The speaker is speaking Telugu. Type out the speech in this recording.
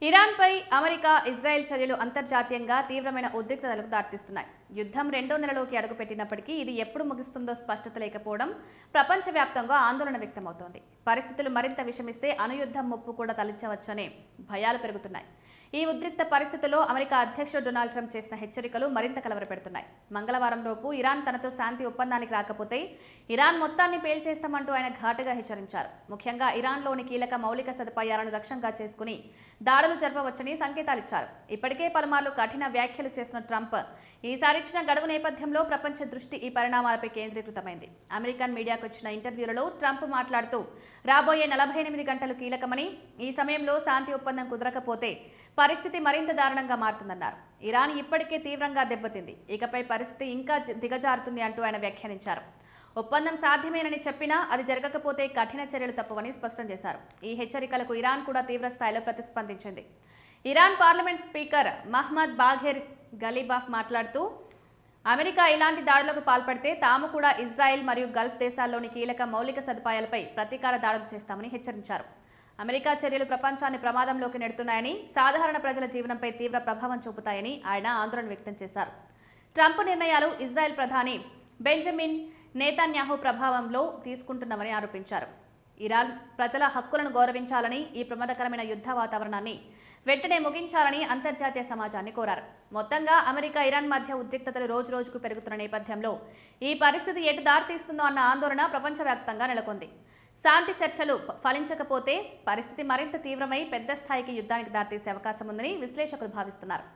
ఇరాన్పై అమెరికా, ఇజ్రాయెల్ చర్యలు అంతర్జాతీయంగా తీవ్రమైన ఉద్రిక్తతలకు దారితీస్తున్నాయి. యుద్ధం రెండో నెలలోకి అడుగుపెట్టినప్పటికీ ఇది ఎప్పుడు ముగుస్తుందో స్పష్టత లేకపోవడం ప్రపంచవ్యాప్తంగా ఆందోళన వ్యక్తమవుతోంది. పరిస్థితులు మరింత విషమిస్తే అణుయుద్ధం ముప్పు కూడా తలెత్తవచ్చనే భయాలు పెరుగుతున్నాయి. ఈ ఉద్రిక్త పరిస్థితుల్లో అమెరికా అధ్యక్షుడు డొనాల్డ్ ట్రంప్ చేసిన హెచ్చరికలు మరింత కలవరపెడుతున్నాయి. మంగళవారంలోపు ఇరాన్ తనతో శాంతి ఒప్పందానికి రాకపోతే ఇరాన్ మొత్తాన్ని పేల్చేస్తామంటూ ఆయన ఘాటుగా హెచ్చరించారు. ముఖ్యంగా ఇరాన్లోని కీలక మౌలిక సదుపాయాలను లక్ష్యంగా చేసుకుని దాడులు జరపవచ్చని సంకేతాలిచ్చారు. ఇప్పటికే పలుమార్లు కఠిన వ్యాఖ్యలు చేసిన ట్రంప్ ఈసారి ఇచ్చిన గడువు నేపథ్యంలో ప్రపంచ దృష్టి ఈ పరిణామాలపై కేంద్రీకృతమైంది. అమెరికన్ మీడియాకు ఇచ్చిన ఇంటర్వ్యూలలో ట్రంప్ మాట్లాడుతూ రాబోయే 48 గంటలు కీలకమని, ఈ సమయంలో శాంతి ఒప్పందం కుదరకపోతే పరిస్థితి మరింత దారుణంగా మారుతుందన్నారు. ఇరాన్ ఇప్పటికే తీవ్రంగా దెబ్బతింది, ఇకపై పరిస్థితి ఇంకా దిగజారుతుంది అంటూ ఆయన వ్యాఖ్యానించారు. ఒప్పందం సాధ్యమేనని చెప్పినా అది జరగకపోతే కఠిన చర్యలు తప్పవని స్పష్టం చేశారు. ఈ హెచ్చరికలకు ఇరాన్ కూడా తీవ్ర స్థాయిలో ప్రతిస్పందించింది. ఇరాన్ పార్లమెంట్ స్పీకర్ మహ్మద్ బాఘెర్ గలీబాఫ్ మాట్లాడుతూ అమెరికా ఇలాంటి దాడులకు పాల్పడితే తాము కూడా ఇజ్రాయెల్ మరియు గల్ఫ్ దేశాల్లోని కీలక మౌలిక సదుపాయాలపై ప్రతీకార దాడులు చేస్తామని హెచ్చరించారు. అమెరికా చర్యలు ప్రపంచాన్ని ప్రమాదంలోకి నెడుతున్నాయని, సాధారణ ప్రజల జీవనంపై తీవ్ర ప్రభావం చూపుతాయని ఆయన ఆందోళన వ్యక్తం చేశారు. ట్రంప్ నిర్ణయాలు ఇజ్రాయెల్ ప్రధాని బెంజమిన్ నేతన్యాహు ప్రభావంలో తీసుకుంటున్నామని ఆరోపించారు. ఇరాన్ ప్రజల హక్కులను గౌరవించాలని, ఈ ప్రమాదకరమైన యుద్ధ వాతావరణాన్ని వెంటనే ముగించాలని అంతర్జాతీయ సమాజాన్ని కోరారు. మొత్తంగా అమెరికా, ఇరాన్ మధ్య ఉద్రిక్తతలు రోజురోజుకు పెరుగుతున్న నేపథ్యంలో ఈ పరిస్థితి ఎటు దారితీస్తుందో అన్న ఆందోళన ప్రపంచవ్యాప్తంగా నెలకొంది. శాంతి చర్చలు ఫలించకపోతే పరిస్థితి మరింత తీవ్రమై పెద్ద స్థాయికి యుద్ధానికి దారితీసే అవకాశం ఉందని విశ్లేషకులు భావిస్తున్నారు.